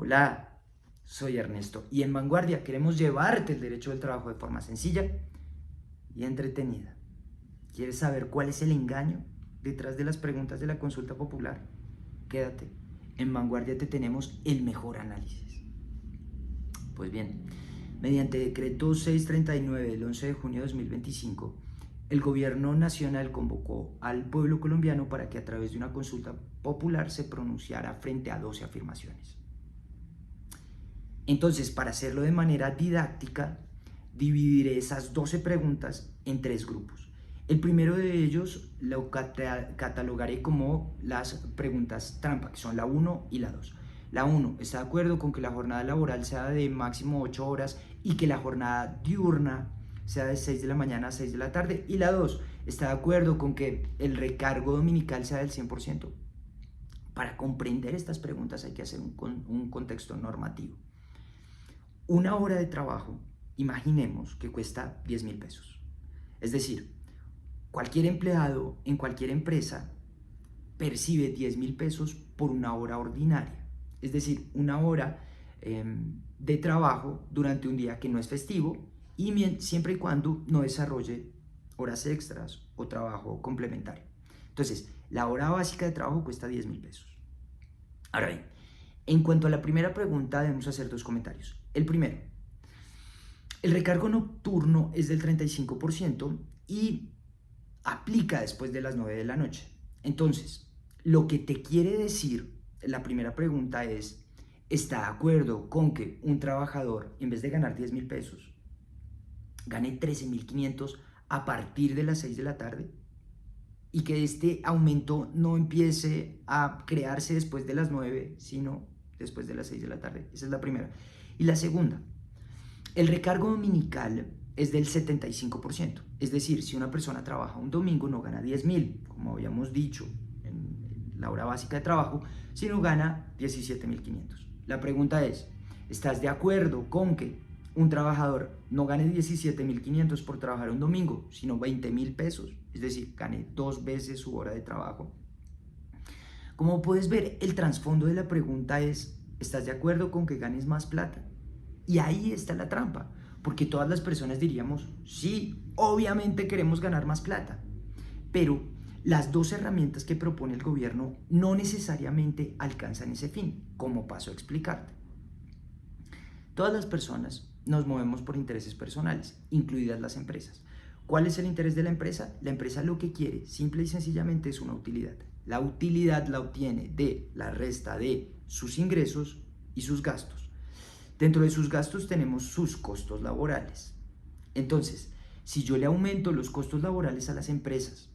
Hola, soy Ernesto y en Vanguardia queremos llevarte el derecho del trabajo de forma sencilla y entretenida. ¿Quieres saber cuál es el engaño detrás de las preguntas de la consulta popular? Quédate, en Vanguardia te tenemos el mejor análisis. Pues bien, mediante decreto 639 del 11 de junio de 2025, el gobierno nacional convocó al pueblo colombiano para que a través de una consulta popular se pronunciara frente a 12 afirmaciones. Entonces, para hacerlo de manera didáctica, dividiré esas 12 preguntas en 3 grupos. El primero de ellos lo catalogaré como las preguntas trampa, que son la 1 y la 2. La 1, ¿está de acuerdo con que la jornada laboral sea de máximo 8 horas y que la jornada diurna sea de 6 de la mañana a 6 de la tarde? Y la 2, ¿está de acuerdo con que el recargo dominical sea del 100%? Para comprender estas preguntas hay que hacer un contexto normativo. Una hora de trabajo, imaginemos que cuesta 10.000 pesos. Es decir, cualquier empleado en cualquier empresa percibe 10.000 pesos por una hora ordinaria. Es decir, una hora de trabajo durante un día que no es festivo y siempre y cuando no desarrolle horas extras o trabajo complementario. Entonces, la hora básica de trabajo cuesta 10.000 pesos. Ahora bien, en cuanto a la primera pregunta, debemos hacer 2 comentarios. El primero, el recargo nocturno es del 35% y aplica después de las 9 de la noche. Entonces, lo que te quiere decir la primera pregunta es, ¿está de acuerdo con que un trabajador, en vez de ganar 10.000 pesos, gane 13.500 a partir de las 6 de la tarde? Y que este aumento no empiece a crearse después de las 9, sino después de las 6 de la tarde. Esa es la primera. Y la segunda, el recargo dominical es del 75%. Es decir, si una persona trabaja un domingo no gana 10.000, como habíamos dicho en la hora básica de trabajo, sino gana 17.500. La pregunta es, ¿estás de acuerdo con que un trabajador no gane 17.500 por trabajar un domingo, sino 20.000 pesos? Es decir, gane 2 veces su hora de trabajo. Como puedes ver, el trasfondo de la pregunta es, ¿estás de acuerdo con que ganes más plata? Y ahí está la trampa, porque todas las personas diríamos, sí, obviamente queremos ganar más plata, pero las 2 herramientas que propone el gobierno no necesariamente alcanzan ese fin, como paso a explicarte. Todas las personas nos movemos por intereses personales, incluidas las empresas. ¿Cuál es el interés de la empresa? La empresa lo que quiere, simple y sencillamente, es una utilidad. La utilidad la obtiene de la resta de sus ingresos y sus gastos. Dentro de sus gastos tenemos sus costos laborales. Entonces, si yo le aumento los costos laborales a las empresas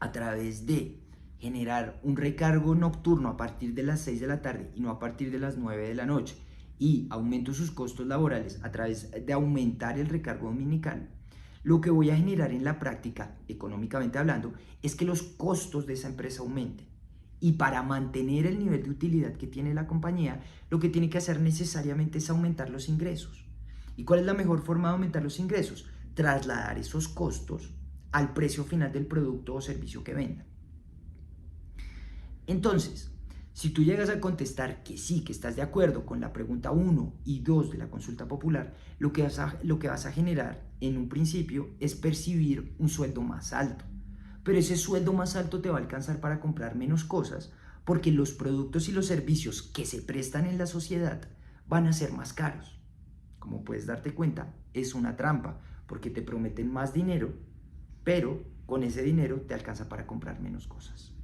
a través de generar un recargo nocturno a partir de las 6 de la tarde y no a partir de las 9 de la noche, y aumento sus costos laborales a través de aumentar el recargo dominical, lo que voy a generar en la práctica, económicamente hablando, es que los costos de esa empresa aumenten. Y para mantener el nivel de utilidad que tiene la compañía, lo que tiene que hacer necesariamente es aumentar los ingresos. ¿Y cuál es la mejor forma de aumentar los ingresos? Trasladar esos costos al precio final del producto o servicio que vendan. Entonces, si tú llegas a contestar que sí, que estás de acuerdo con la pregunta 1 y 2 de la consulta popular, lo que vas a generar en un principio es percibir un sueldo más alto. Pero ese sueldo más alto te va a alcanzar para comprar menos cosas, porque los productos y los servicios que se prestan en la sociedad van a ser más caros. Como puedes darte cuenta, es una trampa, porque te prometen más dinero, pero con ese dinero te alcanza para comprar menos cosas.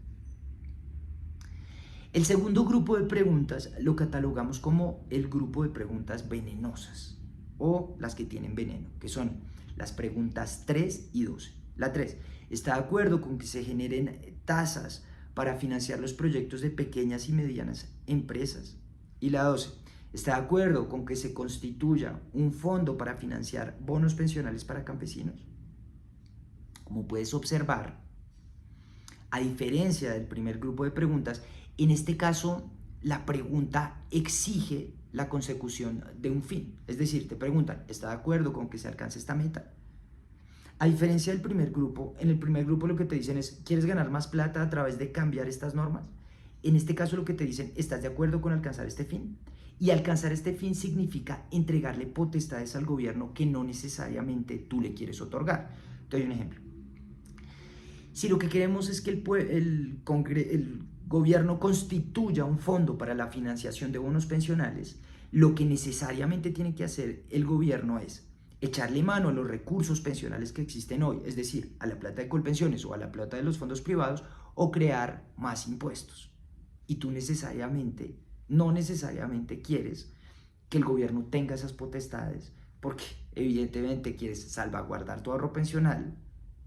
El segundo grupo de preguntas lo catalogamos como el grupo de preguntas venenosas o las que tienen veneno, que son las preguntas 3 y 12. La 3, ¿está de acuerdo con que se generen tasas para financiar los proyectos de pequeñas y medianas empresas? Y la 12, ¿está de acuerdo con que se constituya un fondo para financiar bonos pensionales para campesinos? Como puedes observar, a diferencia del primer grupo de preguntas, en este caso la pregunta exige la consecución de un fin. Es decir, te preguntan, ¿está de acuerdo con que se alcance esta meta? A diferencia del primer grupo, en el primer grupo lo que te dicen es, ¿quieres ganar más plata a través de cambiar estas normas? En este caso lo que te dicen, ¿estás de acuerdo con alcanzar este fin? Y alcanzar este fin significa entregarle potestades al gobierno que no necesariamente tú le quieres otorgar. Te doy un ejemplo. Si lo que queremos es que el gobierno constituya un fondo para la financiación de bonos pensionales, lo que necesariamente tiene que hacer el gobierno es echarle mano a los recursos pensionales que existen hoy, es decir, a la plata de Colpensiones o a la plata de los fondos privados, o crear más impuestos. Y tú no necesariamente quieres que el gobierno tenga esas potestades, porque evidentemente quieres salvaguardar tu ahorro pensional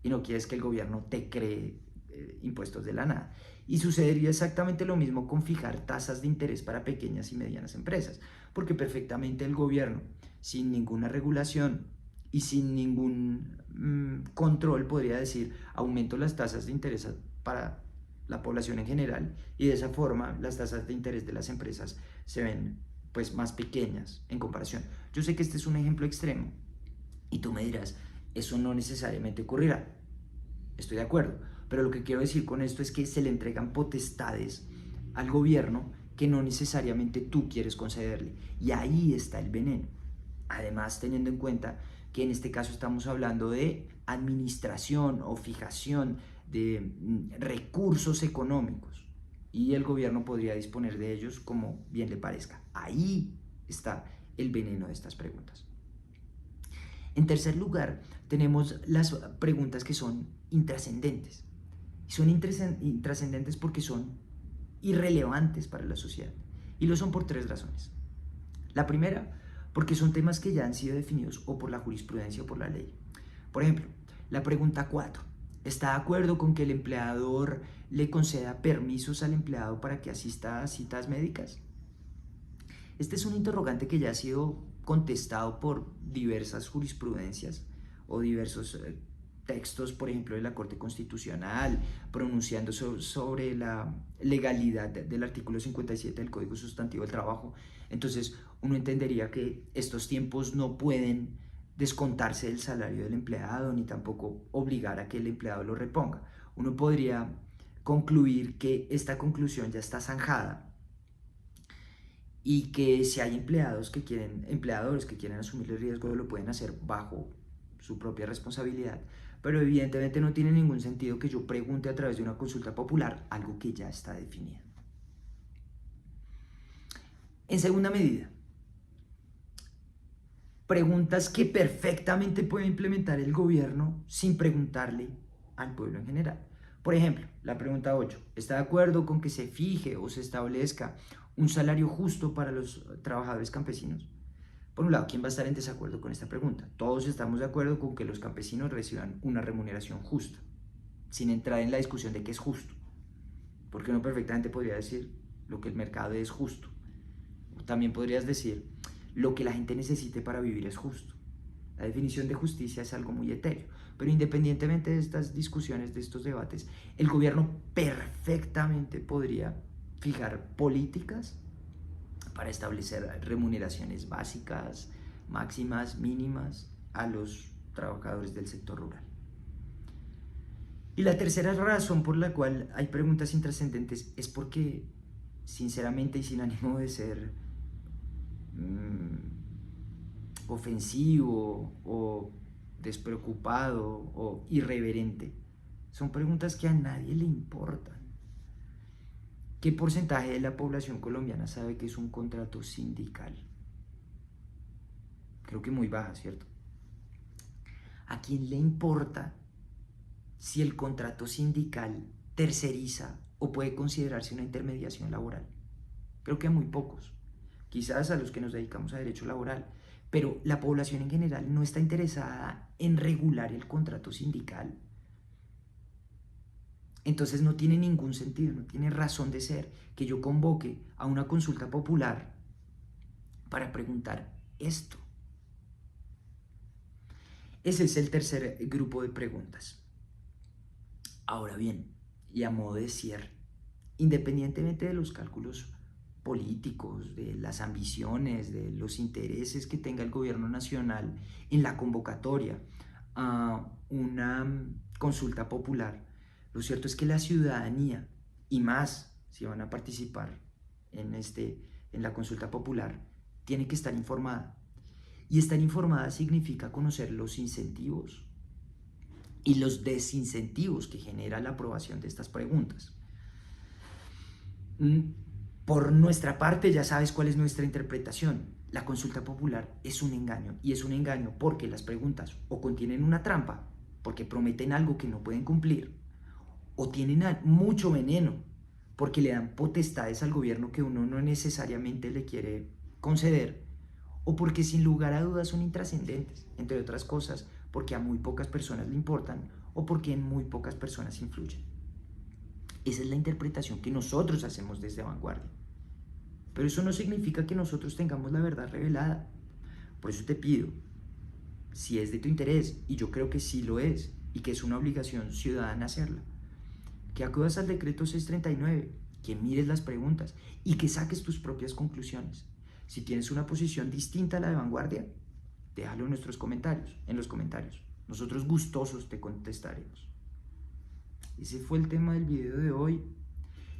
y no quieres que el gobierno te cree impuestos de la nada. Y sucedería exactamente lo mismo con fijar tasas de interés para pequeñas y medianas empresas, porque perfectamente el gobierno, sin ninguna regulación y sin ningún control, podría decir, aumento las tasas de interés para la población en general, y de esa forma las tasas de interés de las empresas se ven pues más pequeñas en comparación. Yo sé que este es un ejemplo extremo y tú me dirás, eso no necesariamente ocurrirá. Estoy de acuerdo, pero lo que quiero decir con esto es que se le entregan potestades al gobierno que no necesariamente tú quieres concederle, y ahí está el veneno. Además, teniendo en cuenta que en este caso estamos hablando de administración o fijación de recursos económicos, y el gobierno podría disponer de ellos como bien le parezca. Ahí está el veneno de estas preguntas. En tercer lugar, tenemos las preguntas que son intrascendentes. Y son intrascendentes porque son irrelevantes para la sociedad. Y lo son por tres razones. La primera, porque son temas que ya han sido definidos o por la jurisprudencia o por la ley. Por ejemplo, la pregunta 4. ¿Está de acuerdo con que el empleador le conceda permisos al empleado para que asista a citas médicas? Este es un interrogante que ya ha sido contestado por diversas jurisprudencias o diversos textos, por ejemplo, de la Corte Constitucional, pronunciando sobre la legalidad del artículo 57 del Código Sustantivo del Trabajo. Entonces, uno entendería que estos tiempos no pueden descontarse del salario del empleado, ni tampoco obligar a que el empleado lo reponga. Uno podría concluir que esta conclusión ya está zanjada, y que si hay empleadores que quieren asumir el riesgo, lo pueden hacer bajo su propia responsabilidad, pero evidentemente no tiene ningún sentido que yo pregunte a través de una consulta popular algo que ya está definido. En segunda medida, preguntas que perfectamente puede implementar el gobierno sin preguntarle al pueblo en general. Por ejemplo, la pregunta 8. ¿Está de acuerdo con que se fije o se establezca un salario justo para los trabajadores campesinos? Por un lado, ¿quién va a estar en desacuerdo con esta pregunta? Todos estamos de acuerdo con que los campesinos reciban una remuneración justa, sin entrar en la discusión de qué es justo, porque uno perfectamente podría decir lo que el mercado es justo. También podrías decir lo que la gente necesite para vivir es justo. La definición de justicia es algo muy etéreo, pero independientemente de estas discusiones, de estos debates, el gobierno perfectamente podría fijar políticas para establecer remuneraciones básicas, máximas, mínimas a los trabajadores del sector rural. Y la tercera razón por la cual hay preguntas intrascendentes es porque, sinceramente y sin ánimo de ser ofensivo o despreocupado o irreverente, son preguntas que a nadie le importan. ¿Qué porcentaje de la población colombiana sabe que es un contrato sindical? Creo que muy baja, ¿cierto? ¿A quién le importa si el contrato sindical terceriza o puede considerarse una intermediación laboral? Creo que a muy pocos, quizás a los que nos dedicamos a derecho laboral, pero la población en general no está interesada en regular el contrato sindical. Entonces no tiene ningún sentido, no tiene razón de ser que yo convoque a una consulta popular para preguntar esto. Ese es el tercer grupo de preguntas. Ahora bien, y a modo de cierre, independientemente de los cálculos políticos, de las ambiciones, de los intereses que tenga el gobierno nacional en la convocatoria a una consulta popular, lo cierto es que la ciudadanía, y más si van a participar en la consulta popular, tiene que estar informada. Y estar informada significa conocer los incentivos y los desincentivos que genera la aprobación de estas preguntas. Por nuestra parte, ya sabes cuál es nuestra interpretación. La consulta popular es un engaño, y es un engaño porque las preguntas o contienen una trampa, porque prometen algo que no pueden cumplir, o tienen mucho veneno, porque le dan potestades al gobierno que uno no necesariamente le quiere conceder, o porque sin lugar a dudas son intrascendentes, entre otras cosas, porque a muy pocas personas le importan o porque en muy pocas personas influyen. Esa es la interpretación que nosotros hacemos desde Vanguardia. Pero eso no significa que nosotros tengamos la verdad revelada. Por eso te pido, si es de tu interés, y yo creo que sí lo es, y que es una obligación ciudadana hacerla, que acudas al decreto 639, que mires las preguntas y que saques tus propias conclusiones. Si tienes una posición distinta a la de Vanguardia, déjalo en los comentarios. Nosotros gustosos te contestaremos. Ese fue el tema del video de hoy.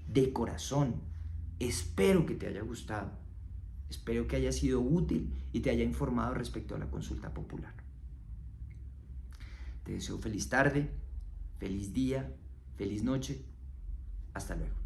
De corazón, espero que te haya gustado. Espero que haya sido útil y te haya informado respecto a la consulta popular. Te deseo feliz tarde, feliz día, feliz noche. Hasta luego.